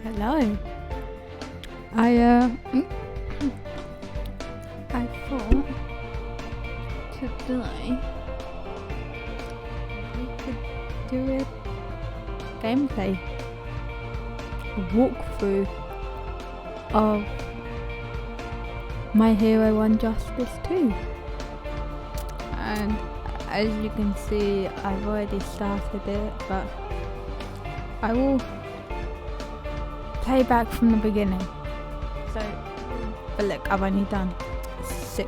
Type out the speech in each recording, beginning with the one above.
Hello. I thought today we could do a gameplay, a walkthrough of My Hero 1 Justice 2. And as you can see, I've already started it, but I will play back from the beginning. So, but look, I've only done 6%.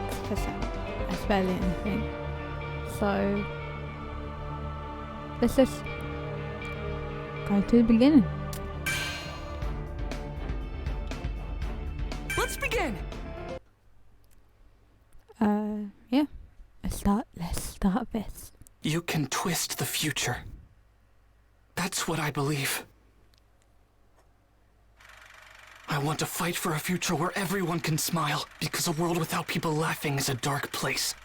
That's barely anything. So, let's just go to the beginning. Let's begin! Yeah. Let's start this. You can twist the future. That's what I believe. I want to fight for a future where everyone can smile, because a world without people laughing is a dark place.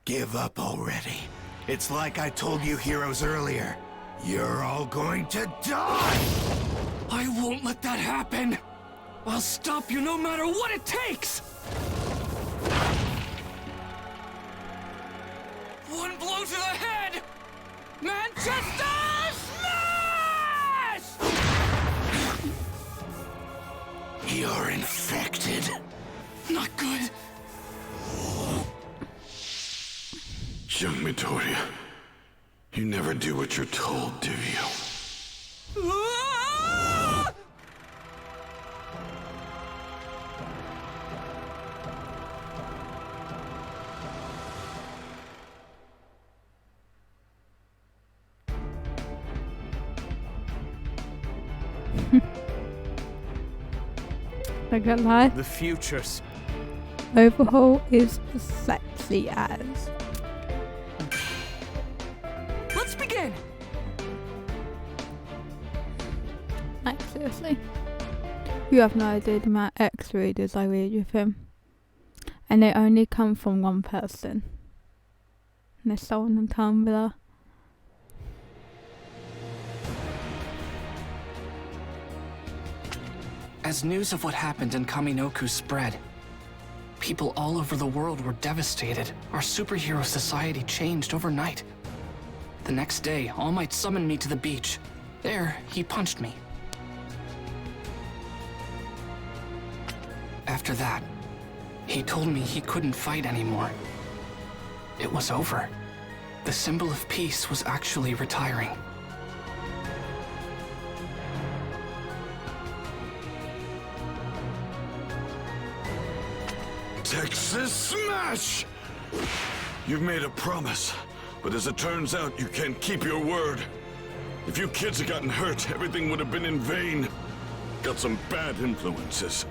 Give up already. It's like I told you heroes earlier. You're all going to die! I won't let that happen! I'll stop you no matter what it takes! One blow to the head! Manchester Smash! You're infected. Not good. Young Midoriya, you never do what you're told, do you? Ah! I got lie. The futures. Overhaul is as sexy as. Let's begin! Like, seriously. You have no idea the amount of X-readers I read with him. And they only come from one person. And there's someone on Tumblr. As news of what happened in Kaminoku spread, people all over the world were devastated. Our superhero society changed overnight. The next day, All Might summoned me to the beach. There, he punched me. After that, he told me he couldn't fight anymore. It was over. The symbol of peace was actually retiring. Texas Smash! You've made a promise, but as it turns out, you can't keep your word. If you kids had gotten hurt, everything would have been in vain. Got some bad influences.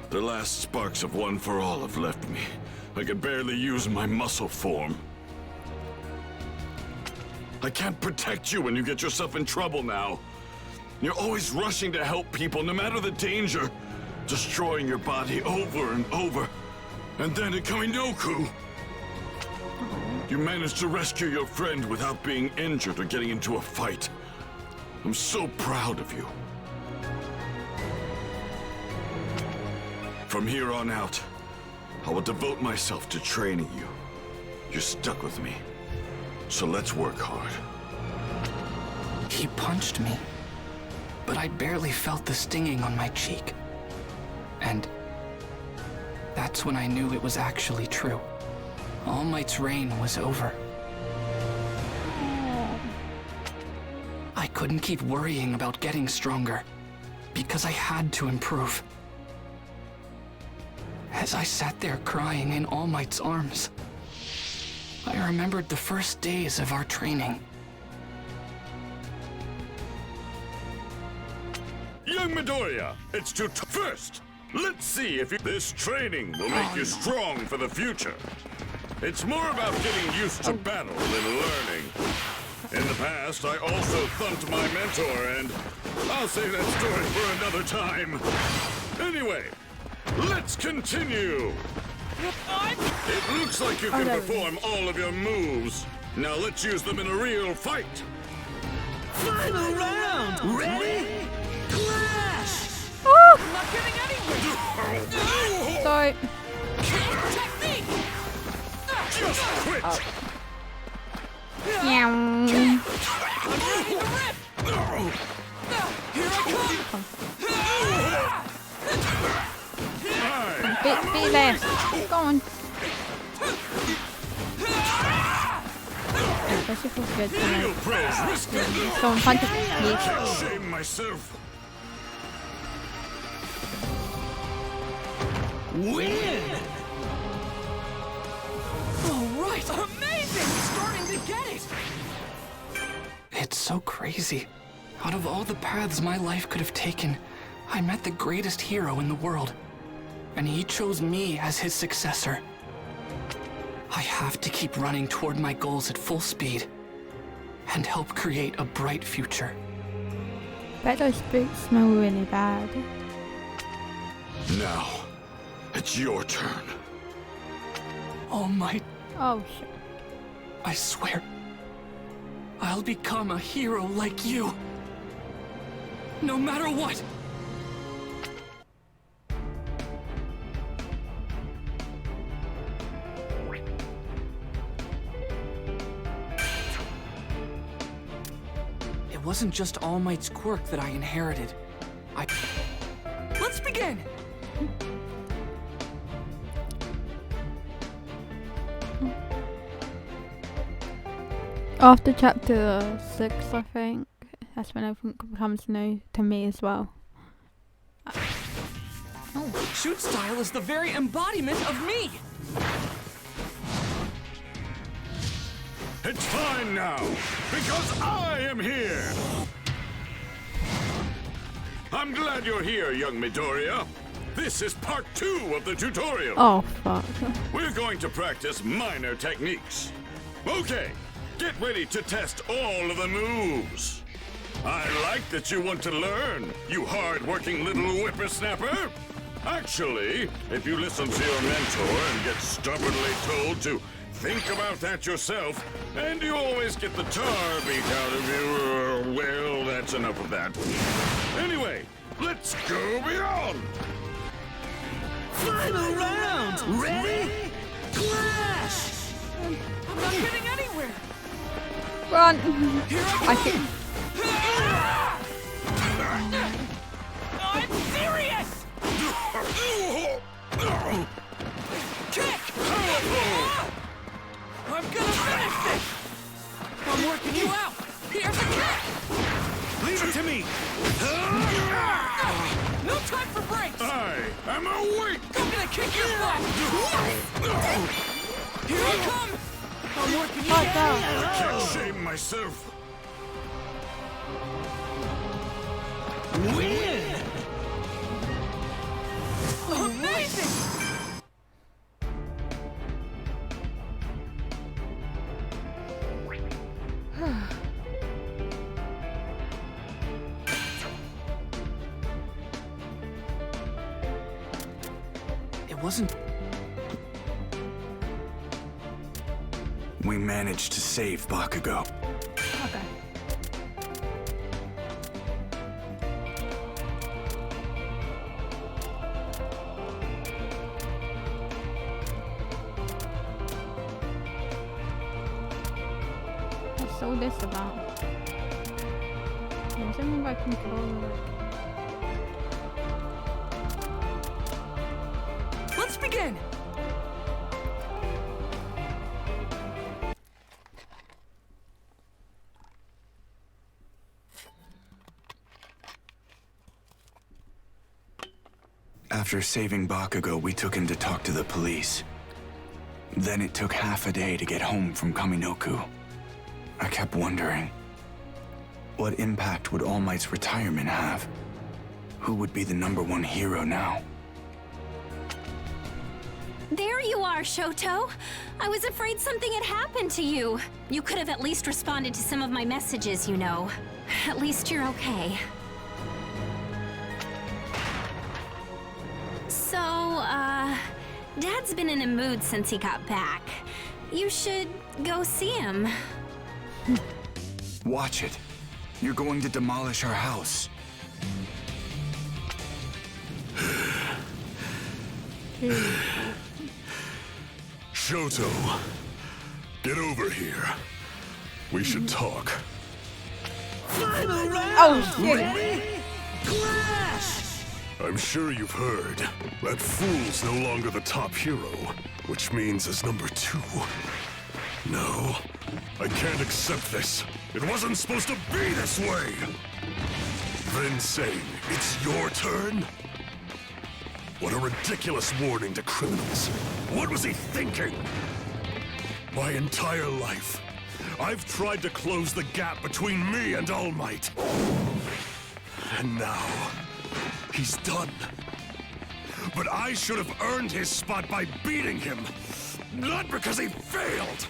The last sparks of One for All have left me. I can barely use my muscle form. I can't protect you when you get yourself in trouble now. You're always rushing to help people, no matter the danger. Destroying your body over and over. And then at Kaminoku, you managed to rescue your friend without being injured or getting into a fight. I'm so proud of you. From here on out, I will devote myself to training you. You're stuck with me, so let's work hard. He punched me, but I barely felt the stinging on my cheek. And that's when I knew it was actually true. All Might's reign was over. I couldn't keep worrying about getting stronger, because I had to improve. As I sat there crying in All Might's arms, I remembered the first days of our training. Young Midoriya, it's first. Let's see if this training will make you strong for the future. It's more about getting used to battle than learning. In the past, I also thumped my mentor, and I'll save that story for another time. Anyway, let's continue. It looks like you can perform all of your moves. Now let's use them in a real fight. Final round! Ready? Clash! Oh! I'm not getting anywhere. Sorry. Technique. Just quit! Yeah. I'm ready to rip. Here I come. Be there. Go on. Especially if it's good to Real like, pros risk it. go on, punch it. Yes. Can't shame myself. Win! All right. Amazing. Starting to get it. It's so crazy. Out of all the paths my life could have taken, I met the greatest hero in the world. And he chose me as his successor. I have to keep running toward my goals at full speed and help create a bright future. Bet those boots smell really bad. Now, it's your turn. All Might, Oh shit. I swear, I'll become a hero like you. No matter what. It wasn't just All Might's quirk that I inherited. Let's begin. After chapter 6, I think, that's when everything becomes new to me as well. Oh, shoot style is the very embodiment of me. It's fine now, because I am here! I'm glad you're here, young Midoriya. This is part 2 of the tutorial. Oh fuck. We're going to practice minor techniques. Okay, get ready to test all of the moves. I like that you want to learn, you hard-working little whippersnapper. Actually, if you listen to your mentor and get stubbornly told to think about that yourself, and you always get the tar beat out of you, well, that's enough of that. Anyway, let's go beyond! Final round! Ready? Clash! I'm not getting anywhere. Run! Here I I come. think. I'm serious. Kick! I'm gonna finish this! I'm working you out! Here's a kick! Leave it to me! No time for breaks! I am awake! I'm gonna kick your butt! Here I come! I'm working you Fuck out! out. I can't shame myself. Win! Amazing! It wasn't. We managed to save Bakugo. Okay. What's all this about? There's something about control. Let's begin! After saving Bakugo, we took him to talk to the police. Then it took half a day to get home from Kaminoku. I kept wondering, what impact would All Might's retirement have? Who would be the #1 hero now? There you are, Shoto. I was afraid something had happened to you. You could have at least responded to some of my messages, you know. At least you're okay. So, Dad's been in a mood since he got back. You should go see him. Watch it. You're going to demolish our house. Shoto, get over here. We should talk. Oh, shit. I'm sure you've heard that Fool's no longer the top hero, which means is number 2. No, I can't accept this. It wasn't supposed to be this way. Then saying, it's your turn? What a ridiculous warning to criminals. What was he thinking? My entire life, I've tried to close the gap between me and All Might. And now, he's done. But I should have earned his spot by beating him, not because he failed.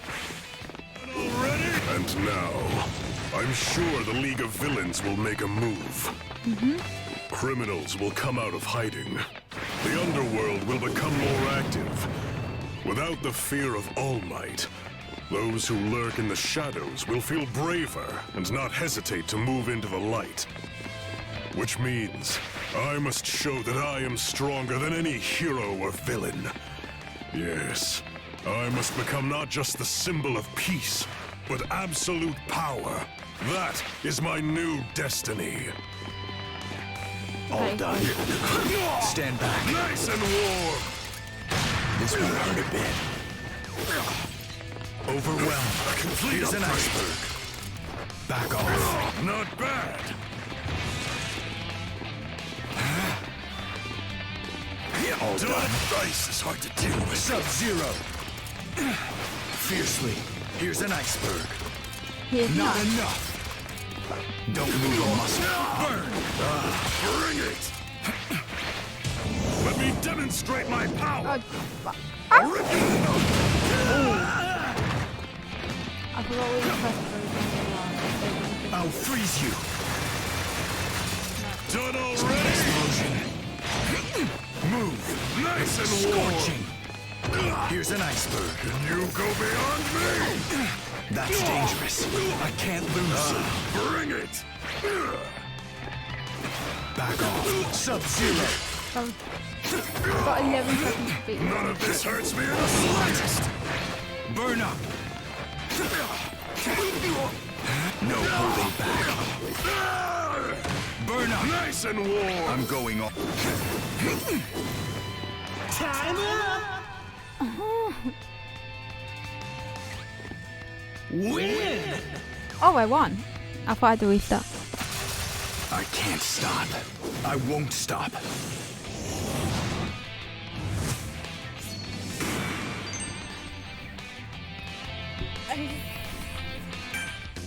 Already? And now, I'm sure the League of Villains will make a move. Criminals will come out of hiding. The underworld will become more active. Without the fear of All Might, those who lurk in the shadows will feel braver and not hesitate to move into the light. Which means I must show that I am stronger than any hero or villain. Yes, I must become not just the symbol of peace, but absolute power. That is my new destiny. All done. Stand back. Nice and warm. This won't hurt a bit. Overwhelmed. A complete Here's an upgrade. iceberg. Back off. Not bad. All done. Ice is hard to deal with. Sub-Zero. Fiercely. Here's an iceberg. He's Not not. enough. Don't move a muscle. Burn. Bring it. Let me demonstrate my power. I forgot we pressed through. I'll freeze you. Done already. Explosion. Move. Nice and warm. Scorching. Here's an iceberg. Can you go beyond me? That's dangerous. I can't lose you. Bring it. Back off. Sub-Zero. I've got 11 seconds to beat. None of this hurts me in the slightest. Burn up. No holding back. Burn up. Nice and warm. I'm going off. Time up! Win! Oh, I won. I thought I had to restart. I can't stop. I won't stop.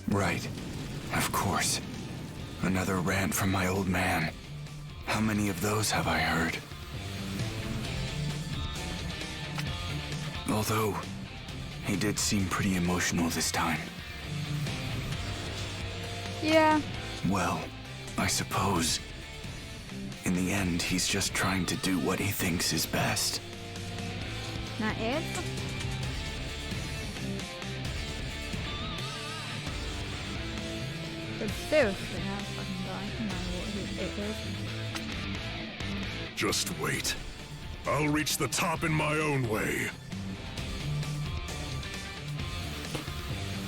Right. Of course. Another rant from my old man. How many of those have I heard? Although, he did seem pretty emotional this time. Yeah. Well, I suppose. In the end, he's just trying to do what he thinks is best. That is. But seriously, how fucking do I know what it is? Just wait. I'll reach the top in my own way.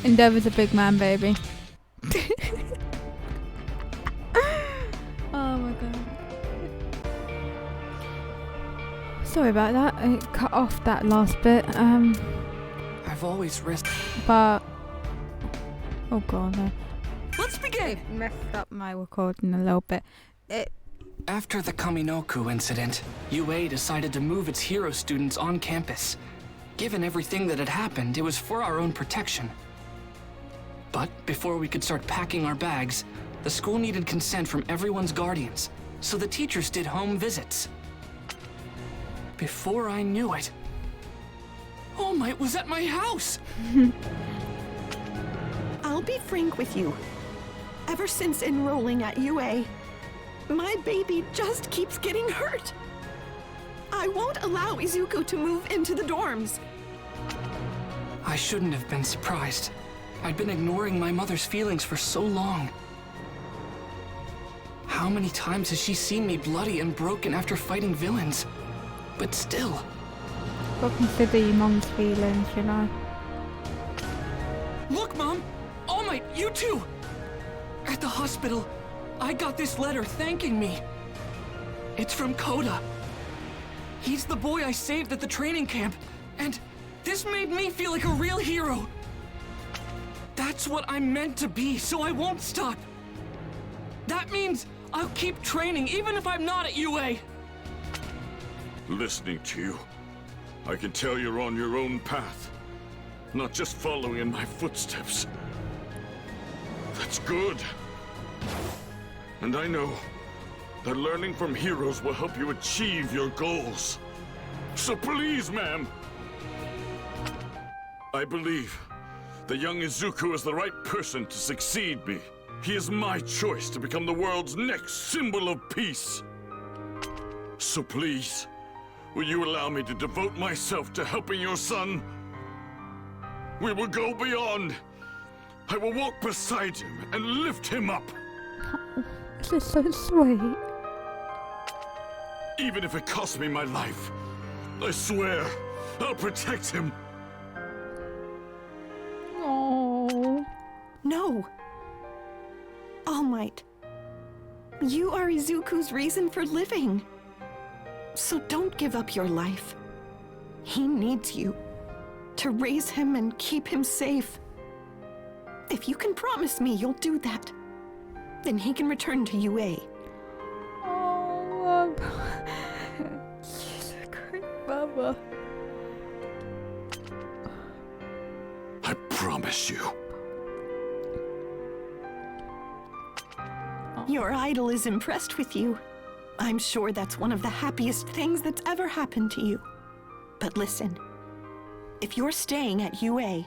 Endeavor's a big man, baby. Oh my god. Sorry about that. It cut off that last bit. I've always risked. But oh god, no. Let's begin! It messed up my recording a little bit. After the Kaminoku incident, UA decided to move its hero students on campus. Given everything that had happened, it was for our own protection. But before we could start packing our bags, the school needed consent from everyone's guardians, so the teachers did home visits. Before I knew it, All Might was at my house! I'll be frank with you. Ever since enrolling at UA, my baby just keeps getting hurt. I won't allow Izuku to move into the dorms. I shouldn't have been surprised. I'd been ignoring my mother's feelings for so long. How many times has she seen me bloody and broken after fighting villains? But still... But consider your mom's feelings, you know. Look, Mom! All Might, you too! At the hospital, I got this letter thanking me. It's from Koda. He's the boy I saved at the training camp, and this made me feel like a real hero. That's what I'm meant to be, so I won't stop. That means I'll keep training even if I'm not at UA. Listening to you, I can tell you're on your own path, not just following in my footsteps. That's good. And I know that learning from heroes will help you achieve your goals. So please, ma'am. I believe that young Izuku is the right person to succeed me. He is my choice to become the world's next symbol of peace. So please, will you allow me to devote myself to helping your son? We will go beyond. I will walk beside him and lift him up. This is so sweet. Even if it costs me my life, I swear, I'll protect him. Oh. No. All Might, you are Izuku's reason for living. So don't give up your life. He needs you to raise him and keep him safe. If you can promise me you'll do that, then he can return to UA. Oh, she's a great mother. I promise you. Your idol is impressed with you. I'm sure that's one of the happiest things that's ever happened to you. But listen, if you're staying at UA,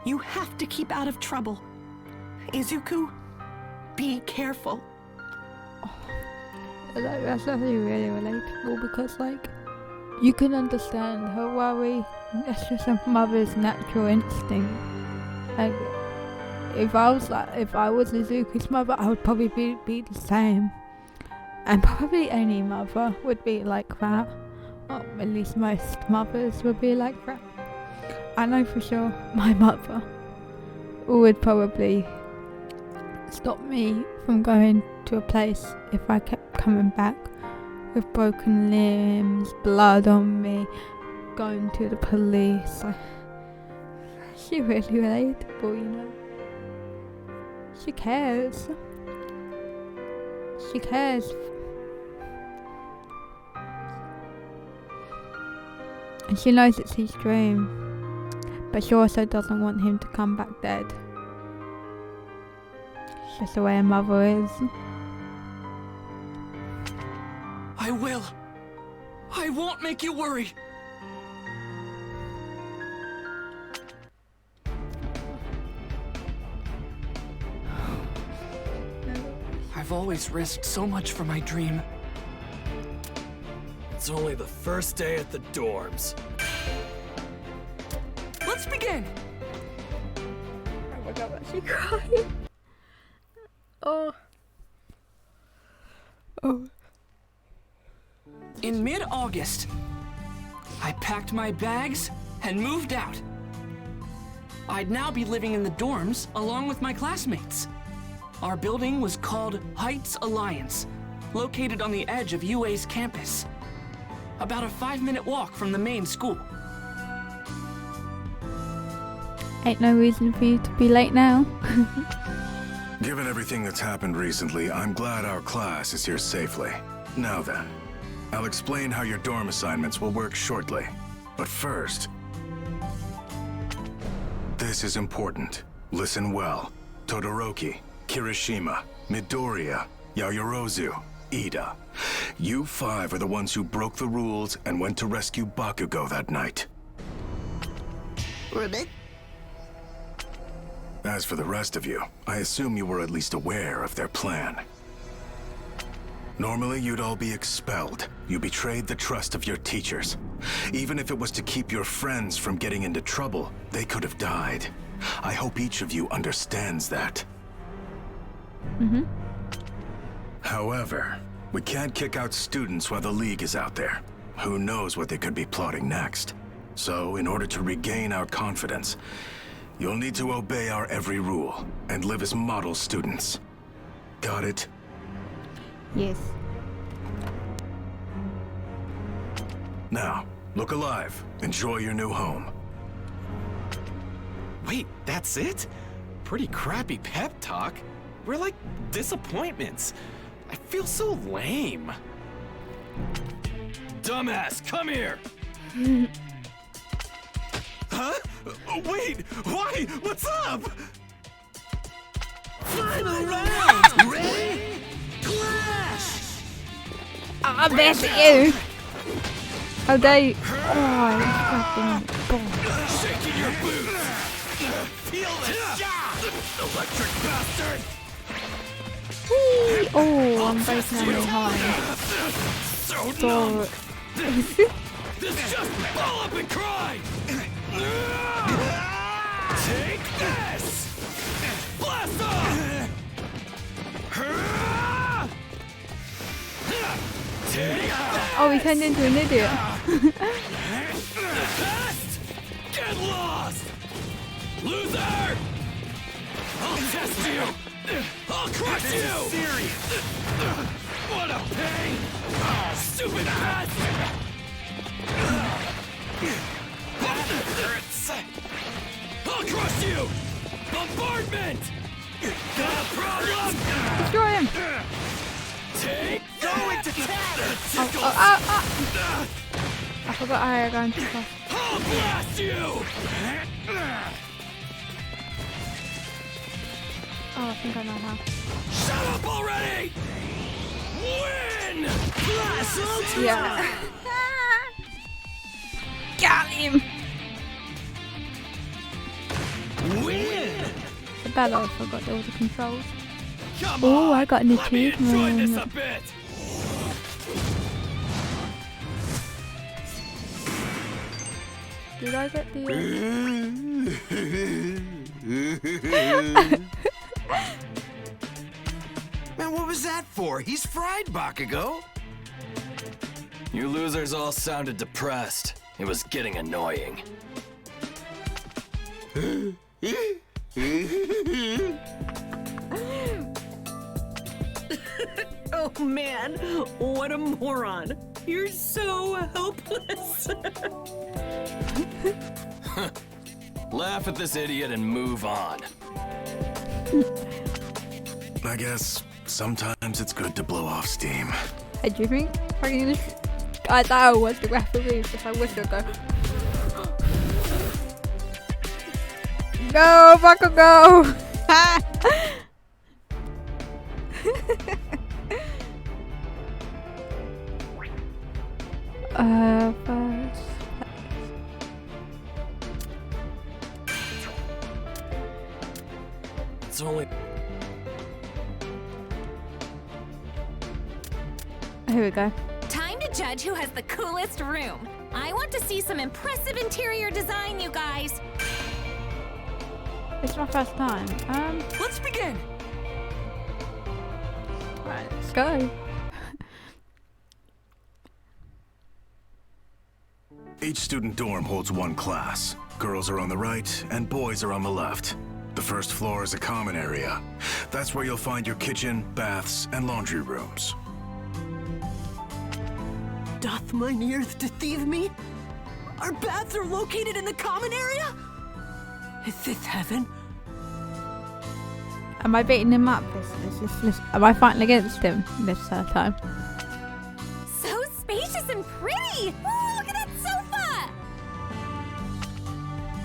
you have to keep out of trouble. Izuku, be careful. That's actually really relatable because, like, you can understand her worry. That's just a mother's natural instinct. Like, if I was Izuku's mother, I would probably be the same. And probably any mother would be like that. Or at least most mothers would be like that. I know for sure my mother would probably stop me from going to a place if I kept coming back with broken limbs, blood on me, going to the police. She really relatable, you know. She cares. She cares. And she knows it's his dream. But she also doesn't want him to come back dead. It's just the way a mother is. I will. I won't make you worry. I've always risked so much for my dream. It's only the first day at the dorms. Let's begin! Oh my god, she crying. Oh. Oh. In mid-August, I packed my bags and moved out. I'd now be living in the dorms along with my classmates. Our building was called Heights Alliance, located on the edge of UA's campus. About a 5-minute walk from the main school. Ain't no reason for you to be late now. Given everything that's happened recently, I'm glad our class is here safely. Now then, I'll explain how your dorm assignments will work shortly. But first, this is important. Listen well. Todoroki, Kirishima, Midoriya, Yaoyorozu, Ida. You 5 are the ones who broke the rules and went to rescue Bakugo that night. Ribbit? As for the rest of you, I assume you were at least aware of their plan. Normally, you'd all be expelled. You betrayed the trust of your teachers. Even if it was to keep your friends from getting into trouble, they could have died. I hope each of you understands that. However, we can't kick out students while the League is out there. Who knows what they could be plotting next? So, in order to regain our confidence, you'll need to obey our every rule and live as model students. Got it? Yes. Now, look alive. Enjoy your new home. Wait, that's it? Pretty crappy pep talk. We're like disappointments. I feel so lame. Dumbass, come here! Huh? Wait, why? What's up? Final round! Ready? Clash! I bet you. How dare you? Oh, you fucking god. Shaking your boots! Feel the shock! Electric bastard! Whee! Oh, I'm breaking out really hard. So numb! So... This just ball up and cry! Take this! Blast off! Take that! Oh, he turned into an idiot. Test! Get lost! Loser! I'll test you! I'll crush you! Serious! What a pain! Stupid pest! That hurts! I'll crush you! Bombardment! Got a problem? Destroy him. Take go into town! I forgot I had gone too fast. I'll blast you! Oh, I think I know how. Shut up already! Win! Blast! Yeah. Got him. Win! The battle, I forgot all the controls. Come Oh, on! I got an Let me enjoy this a achievement. bit! Did I get the... Man, what was that for? He's fried, Bakugo. You losers all sounded depressed. It was getting annoying. Oh man, what a moron. You're so helpless. Laugh at this idiot and move on. I guess sometimes it's good to blow off steam. Hey, do you think I can just... I know what's the referee, if I wish I'd go... Go, Buckle, go! First... It's only... Here we go. Time to judge who has the coolest room. I want to see some impressive interior design, you guys. It's my first time. Let's begin. Right, let's go. Each student dorm holds one class. Girls are on the right, and boys are on the left. The first floor is a common area. That's where you'll find your kitchen, baths, and laundry rooms. Doth mine ears deceive me? Our baths are located in the common area? Is this heaven? Am I beating him up? Am I fighting against him this time? So spacious and pretty. Ooh, look at that sofa.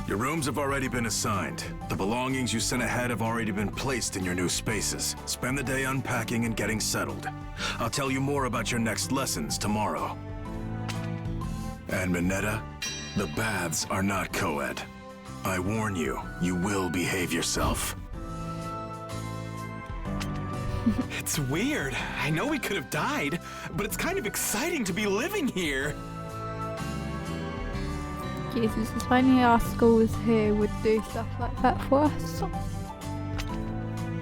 Your rooms have already been assigned. The belongings you sent ahead have already been placed in your new spaces. Spend the day unpacking and getting settled. I'll tell you more about your next lessons tomorrow. And Minetta, the baths are not co-ed. I warn you, you will behave yourself. It's weird. I know we could have died, but it's kind of exciting to be living here. Jesus, if only our schools here would do stuff like that for us.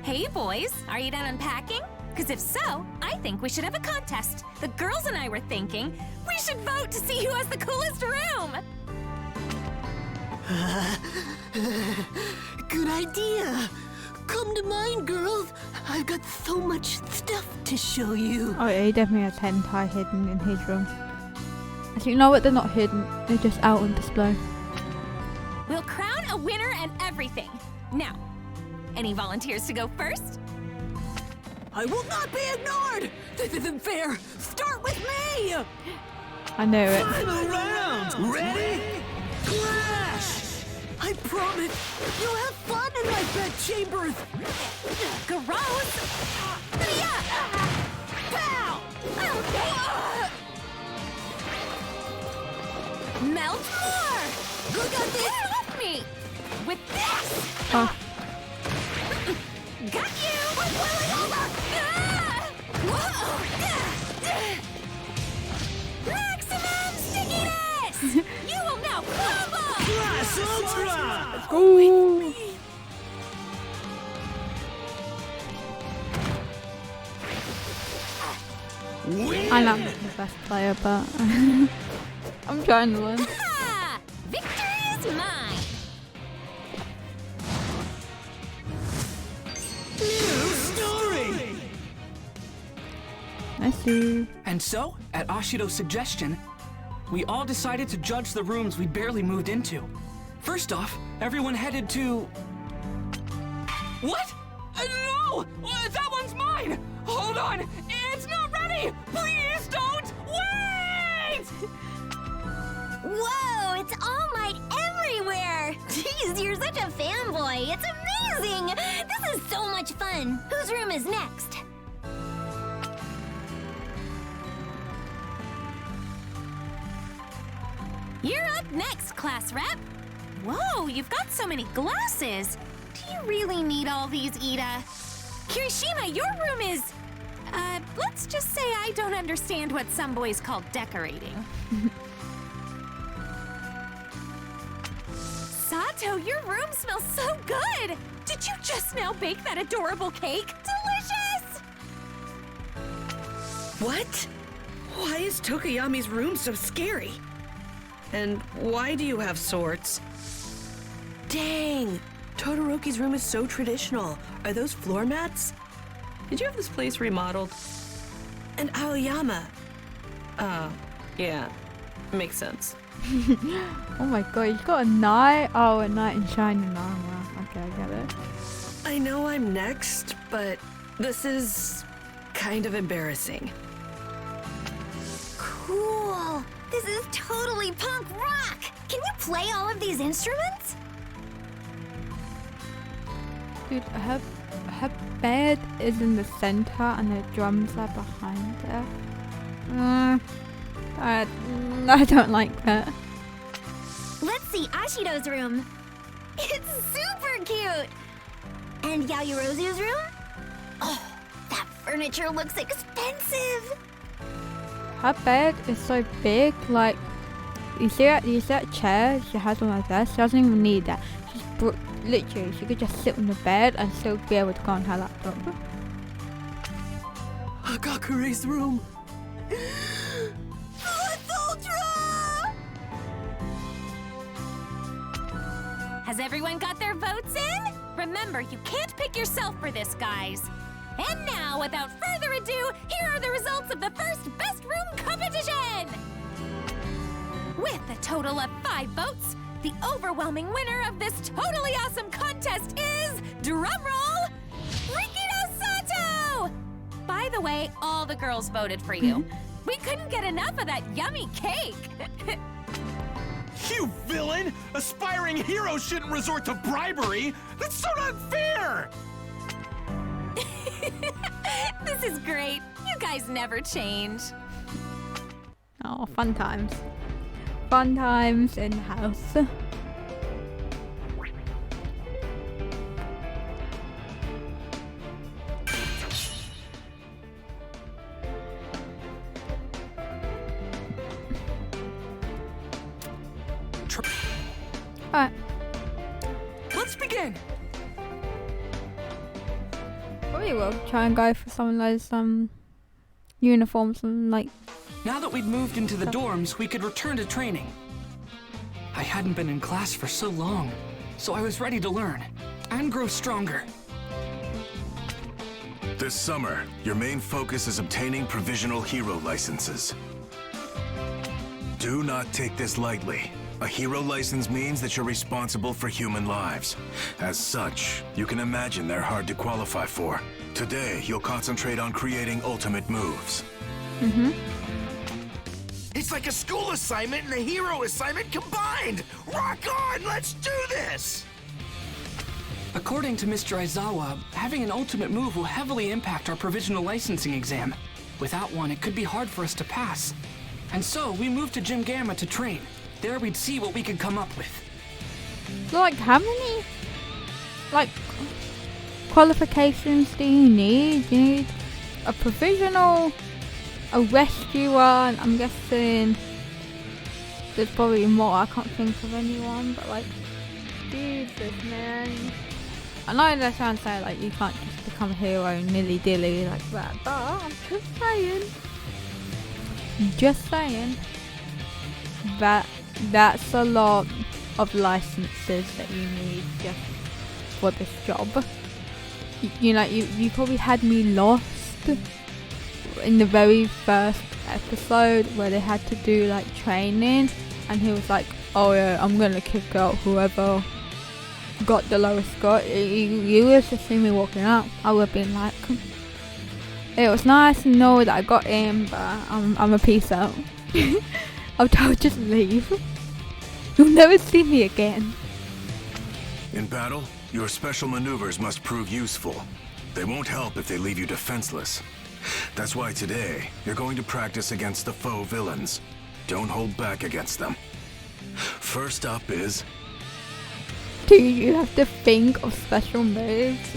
Hey boys, are you done unpacking? Because if so, I think we should have a contest. The girls and I were thinking we should vote to see who has the coolest room. Good idea. Come to mine, girls. I've got so much stuff to show you. Oh yeah, he definitely has hentai hidden in his room. Actually, you know what? They're not hidden. They're just out on display. We'll crown a winner and everything. Now, any volunteers to go first? I will not be ignored. This isn't fair. Start with me. I know it. Final round. Ready? Crash! I promise you'll have fun in my bed chambers. Gross! Pow! Melt more! Who got this? Get off me! With this! Oh, Got you! We're boiling over! Maximum stickiness! You will now crumble! Crash Ultra! ooh. I'm not the best player, but I'm trying to learn. Ha! Victory is mine! New story! I see. And so, at Ashido's suggestion, we all decided to judge the rooms we barely moved into. First off, everyone headed to... What? No! That one's mine! Hold on! It's not ready! Please don't! Wait! Whoa, it's All Might everywhere! Jeez, you're such a fanboy. It's amazing! This is so much fun. Whose room is next? You're up next, class rep. Whoa, you've got so many glasses. Do you really need all these, Ida? Kirishima, your room is... let's just say I don't understand what some boys call decorating. Sato, your room smells so good! Did you just now bake that adorable cake? Delicious! What? Why is Tokoyami's room so scary? And why do you have swords? Dang! Todoroki's room is so traditional. Are those floor mats? Did you have this place remodeled? And Aoyama? Yeah. Makes sense. Oh my god, you've got a knight? Oh, a knight in shining armor. Okay, I get it. I know I'm next, but this is kind of embarrassing. Cool! This is totally punk rock! Can you play all of these instruments? Dude, her bed is in the center and the drums are behind her. I don't like that. Let's see Ashido's room. It's super cute! And Yaoyorozu's room? Oh, that furniture looks expensive! Her bed is so big, like, you see that chair she has on her desk? She doesn't even need that. Literally, she could just sit on the bed and still be able to go on her laptop. Hagakure's room. It's Ultra! Has everyone got their votes in? Remember, you can't pick yourself for this, guys. And now, without further ado, here are the results of the first Best Room competition! With a total of 5 votes, the overwhelming winner of this totally awesome contest is, drumroll, Rikino Sato! By the way, all the girls voted for you. We couldn't get enough of that yummy cake. You villain! Aspiring heroes shouldn't resort to bribery! That's so not fair! This is great. You guys never change. Oh, fun times. Fun times in the house. Alright. Let's begin. Probably will try and go for some of those uniforms and like. Now that we'd moved into the dorms, we could return to training. I hadn't been in class for so long, so I was ready to learn and grow stronger. This summer, your main focus is obtaining provisional hero licenses. Do not take this lightly. A hero license means that you're responsible for human lives. As such, you can imagine they're hard to qualify for. Today, you'll concentrate on creating ultimate moves. It's like a school assignment and a hero assignment combined! Rock on! Let's do this! According to Mr. Aizawa, having an ultimate move will heavily impact our provisional licensing exam. Without one, it could be hard for us to pass. And so, we moved to Gym Gamma to train. There we'd see what we could come up with. So like, how many like qualifications do you need? You need a provisional, a rescue one. I'm guessing there's probably more. I can't think of anyone, but like, Jesus, man. I know that sounds like you can't just become a hero nilly-dilly like that, but I'm just saying that that's a lot of licenses that you need just for this job. You know, you probably had me lost in the very first episode where they had to do like training, and he was like, oh yeah, I'm gonna kick out whoever got the lowest score. You would have just seen me walking out. I would have been like, it was nice to know that I got in, but I'm a peace out. I'll just leave. You'll never see me again. In battle, your special maneuvers must prove useful. They won't help if they leave you defenseless. That's why today, you're going to practice against the foe villains. Don't hold back against them. First up is... Do you have to think of special moves?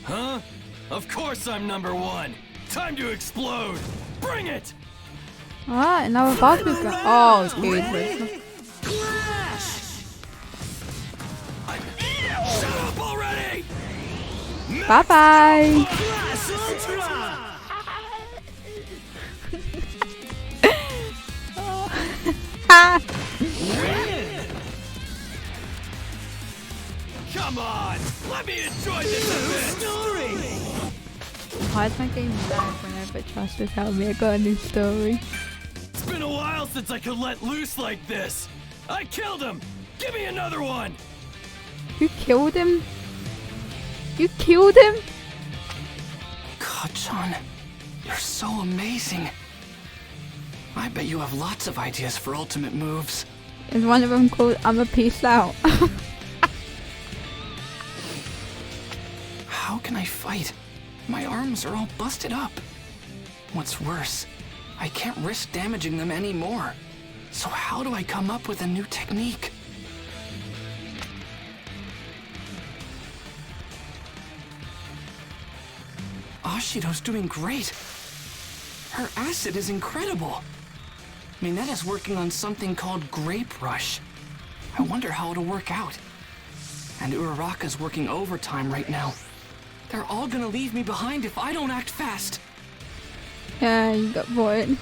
Huh? Of course I'm number one! Time to explode! Bring it! Alright, now we're about to go. Oh, dude. Shut up already! Bye bye! Come on! Let me enjoy this story! Why is my game lag whenever it tries to tell me I got a new story? It's been a while since I could let loose like this! I killed him! Give me another one! You killed him? You killed him? Kachan, you're so amazing. I bet you have lots of ideas for ultimate moves. Is one of them called I'm a peace out? How can I fight? My arms are all busted up. What's worse, I can't risk damaging them anymore. So how do I come up with a new technique? Ashido's doing great. Her acid is incredible. Minetta's working on something called Grape Rush. I wonder how it'll work out. And Uraraka's working overtime right now. They're all gonna leave me behind if I don't act fast. Yeah, you got bored.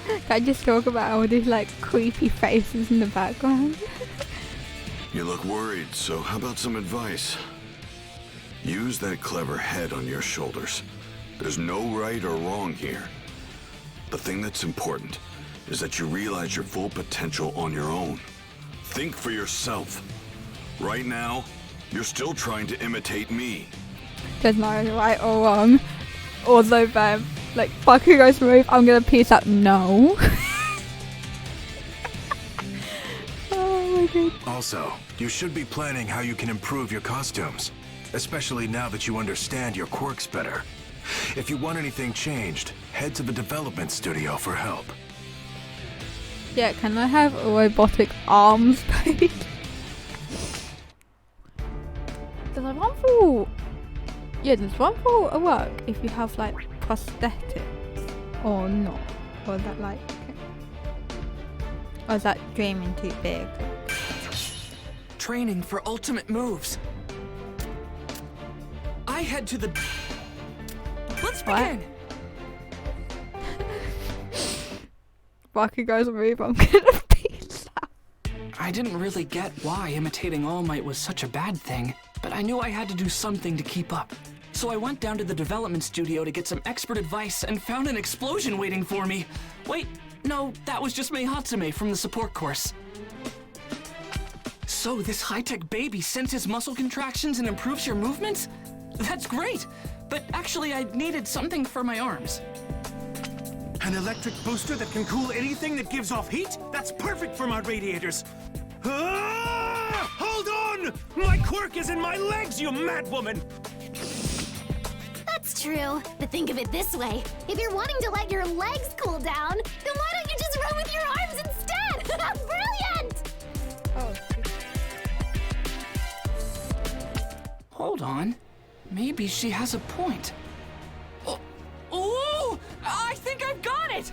Can I just talk about all these like creepy faces in the background? You look worried, so how about some advice? Use that clever head on your shoulders. There's no right or wrong here. The thing that's important is that you realize your full potential on your own. Think for yourself. Right now, you're still trying to imitate me. There's no right or wrong. Although, like, Bakugo's move, I'm gonna piece up. No. Oh my god. Also, you should be planning how you can improve your costumes, especially now that you understand your quirks better. If you want anything changed, head to the development studio for help. Yeah, can I have robotic arms, please? Does one for... Yeah, does one for work if you have, like, prosthetics or not? Or is that like... Or is that dreaming too big? Training for ultimate moves. I head to the... Let's begin! Bakugo's move, I'm gonna be loud. I didn't really get why imitating All Might was such a bad thing, but I knew I had to do something to keep up. So I went down to the development studio to get some expert advice and found an explosion waiting for me. Wait, no, that was just Mei Hatsume from the support course. So this high-tech baby senses muscle contractions and improves your movements? That's great, but actually I needed something for my arms. An electric booster that can cool anything that gives off heat? That's perfect for my radiators. Ah! Hold on! My quirk is in my legs, you mad woman! That's true, but think of it this way. If you're wanting to let your legs cool down, then why don't you just run with your arms instead? Brilliant! Oh, Hold on. Maybe she has a point. Oh, I think I've got it!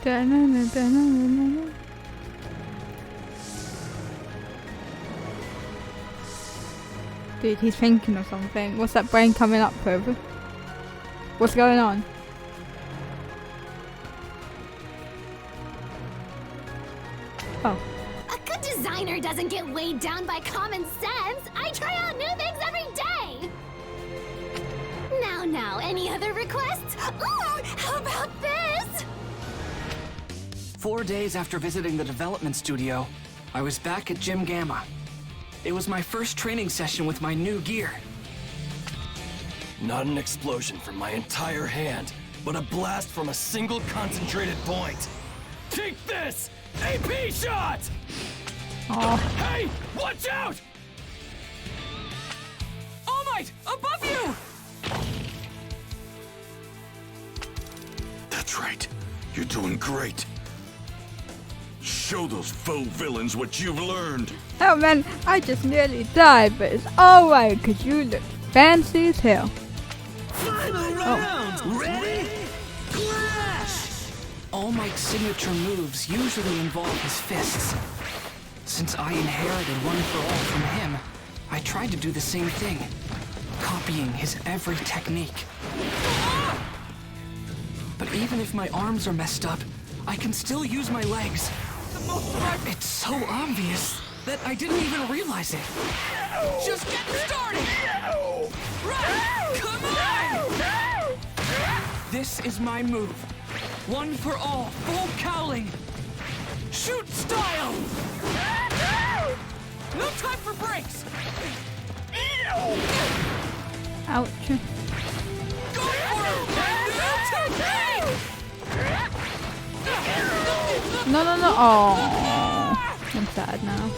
Da-na-na-da-na-na-na. Dude, he's thinking of something. What's that brain coming up with? What's going on? Oh. A good designer doesn't get weighed down by common sense. I try out new things every day. Now, any other requests? Ooh, how about this? 4 days after visiting the development studio, I was back at Gym Gamma. It was my first training session with my new gear. Not an explosion from my entire hand, but a blast from a single concentrated point. Take this! AP shot! Oh. Hey, watch out! All Might, above you! That's right. You're doing great. Show those faux villains what you've learned. Oh man, I just nearly died, but it's alright, cause you look fancy as hell. Final round! Ready? Clash! All Might's signature moves usually involve his fists. Since I inherited One for All from him, I tried to do the same thing, copying his every technique. But even if my arms are messed up, I can still use my legs. It's so obvious that I didn't even realize it. Just getting started! Right! Come on! This is my move. One for all, full cowling. Shoot style! No time for breaks! Ouch. Go for it! New technique! No. Oh, I'm sad now.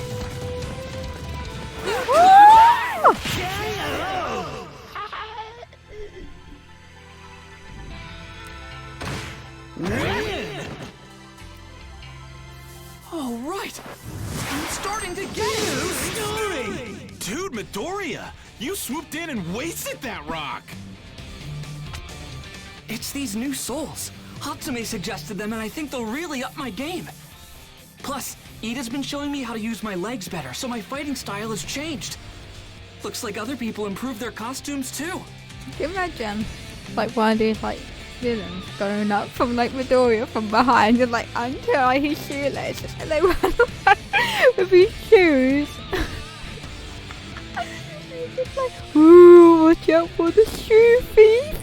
All right. I'm starting to get it. Dude, Midoriya, you swooped in and wasted that rock. It's these new souls. Hatsume suggested them, and I think they'll really up my game. Plus, Ida's been showing me how to use my legs better, so my fighting style has changed. Looks like other people improved their costumes too. Can you imagine, like, one of these, like, villains going up from, like, Midoriya from behind and, like, untie his shoelaces and they run away with his shoes. He's just like, ooh, watch out for the shoe thief.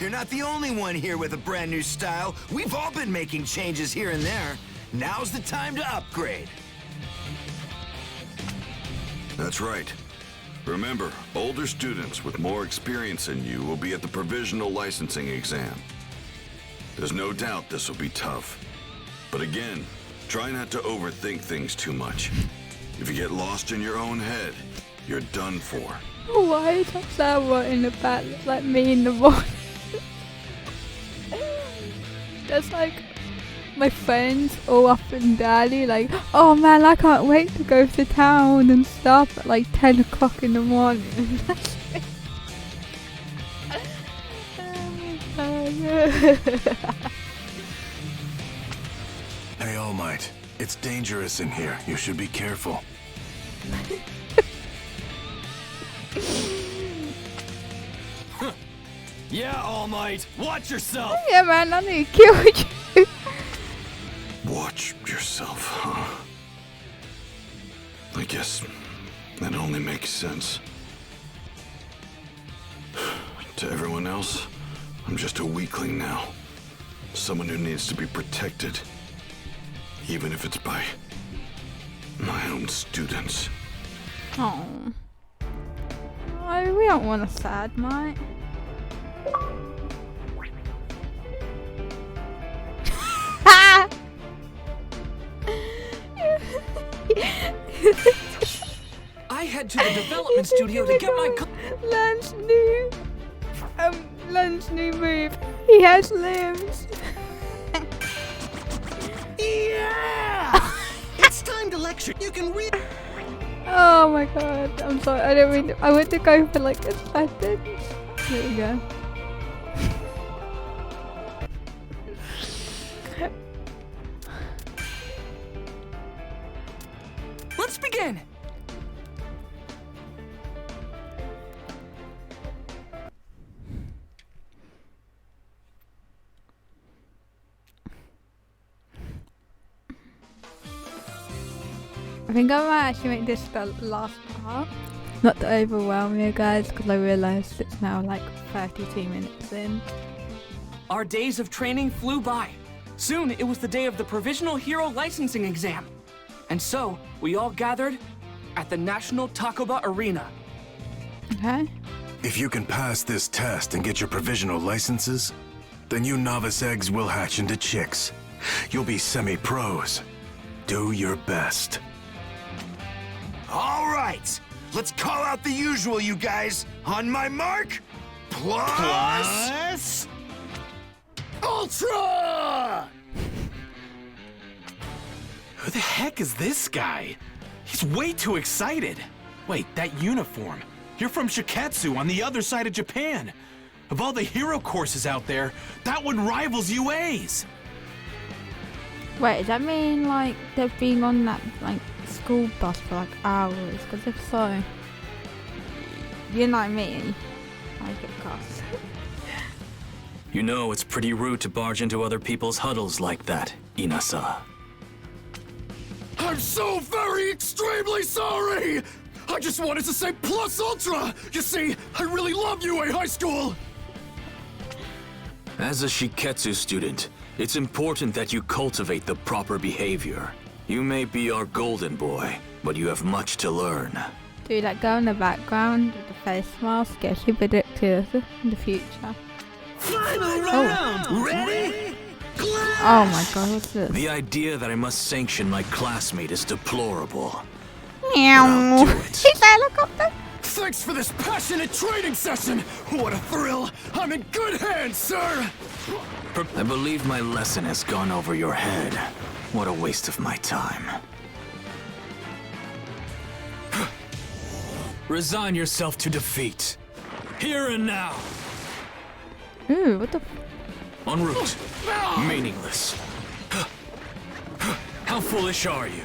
You're not the only one here with a brand new style. We've all been making changes here and there. Now's the time to upgrade. That's right. Remember, older students with more experience than you will be at the provisional licensing exam. There's no doubt this will be tough. But again, try not to overthink things too much. If you get lost in your own head, you're done for. Why is that someone in the back look like me in the morning? That's like my friends all up and down, like, oh man, I can't wait to go to town and stuff at like 10 o'clock in the morning. Hey, All Might. It's dangerous in here. You should be careful. Yeah, All Might, watch yourself! Yeah man, I need to kill you. Watch yourself, huh? I guess that only makes sense. To everyone else, I'm just a weakling now. Someone who needs to be protected. Even if it's by my own students. Oh. Oh, we don't want a sad mate. I head to the development studio to get my Lunch new move. He has limbs. Yeah! It's time to lecture. You can read. Oh my god, I'm sorry. I don't mean. I went to go for like a second. There you go. Let's begin! I think I might actually make this the last part. Not to overwhelm you guys, because I realised it's now like 32 minutes in. Our days of training flew by. Soon, it was the day of the Provisional Hero Licensing Exam. And so, we all gathered at the National Takoba Arena. Okay. If you can pass this test and get your provisional licenses, then you novice eggs will hatch into chicks. You'll be semi-pros. Do your best. All right, let's call out the usual, you guys. On my mark, plus... Ultra! Who the heck is this guy? He's way too excited. Wait, that uniform. You're from Shiketsu on the other side of Japan. Of all the hero courses out there, that one rivals UA's. Wait, does that mean like they've been on that like school bus for like hours? Because if so, you know me, I get cost. You know it's pretty rude to barge into other people's huddles like that, Inasa. I'm so very extremely sorry! I just wanted to say plus ultra! You see, I really love UA High School! As a Shiketsu student, it's important that you cultivate the proper behavior. You may be our golden boy, but you have much to learn. Dude, that girl in the background with the face mask gets you predictive in the future. Final round! Ready? Oh my god, what's this? The idea that I must sanction my classmate is deplorable. Meow. But I'll do it. He's a helicopter. Thanks for this passionate training session! What a thrill! I'm in good hands, sir! I believe my lesson has gone over your head. What a waste of my time. Resign yourself to defeat. Here and now. Ooh, what the En route. Meaningless. How foolish are you?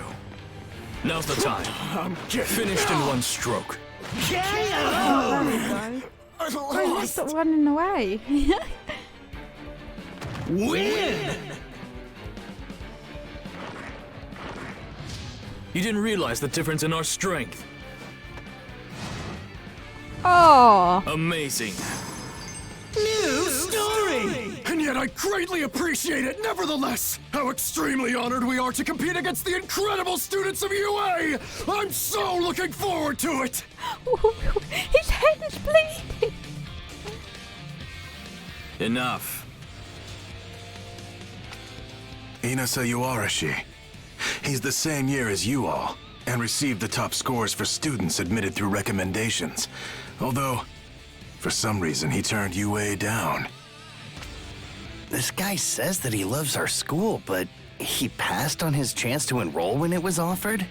Now's the time. Finished in one stroke. Oh, there we go. Oh, stop running away. Win! You didn't realize the difference in our strength. Oh. Amazing. New story! And yet I greatly appreciate it nevertheless! How extremely honored we are to compete against the incredible students of UA! I'm so looking forward to it! His head is bleeding. Enough. Inasa Yuarashi. He's the same year as you all, and received the top scores for students admitted through recommendations. Although, for some reason, he turned UA down. This guy says that he loves our school, but he passed on his chance to enroll when it was offered?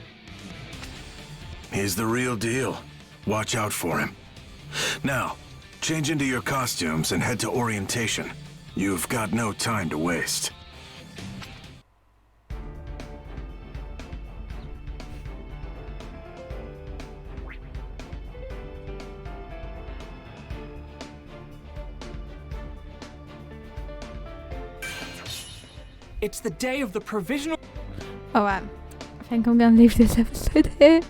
He's the real deal. Watch out for him. Now, change into your costumes and head to orientation. You've got no time to waste. It's the day of the provisional. Oh, I think I'm gonna leave this episode here.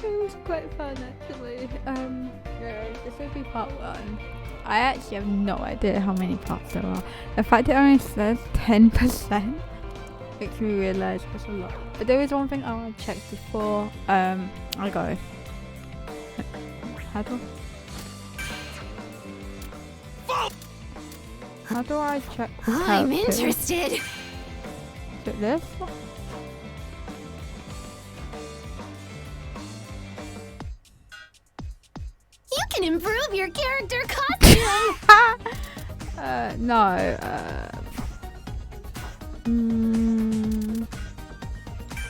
It was quite fun, actually. Anyways, this will be part 1. I actually have no idea how many parts there are. The fact it only says 10% makes me realise there's a lot. But there is one thing I want to check before I go. How do I check the I'm characters? interested. Is it this? You can improve your character costume. No.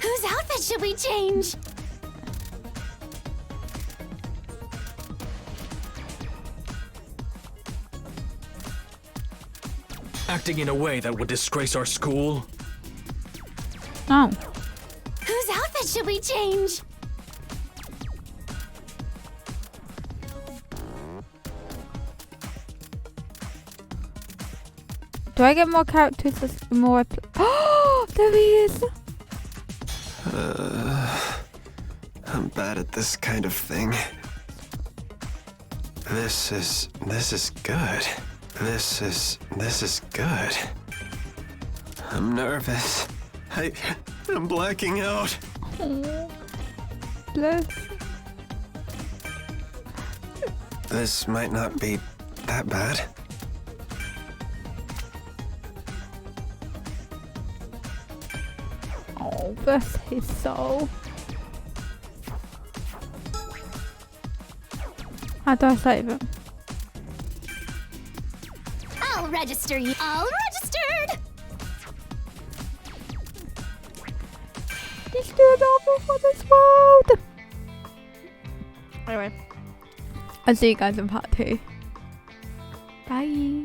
Whose outfit should we change? Acting in a way that would disgrace our school? Oh. Whose outfit should we change? Do I get more characters the more I play? Oh, there he is! I'm bad at this kind of thing. This is good. This is good. I'm nervous. I'm blacking out. Oh, bless. This might not be that bad. Oh, bless his soul. How do I save it? I'll register you. All registered. He's doing awful for this world. Anyway, I'll see you guys in part 2. Bye.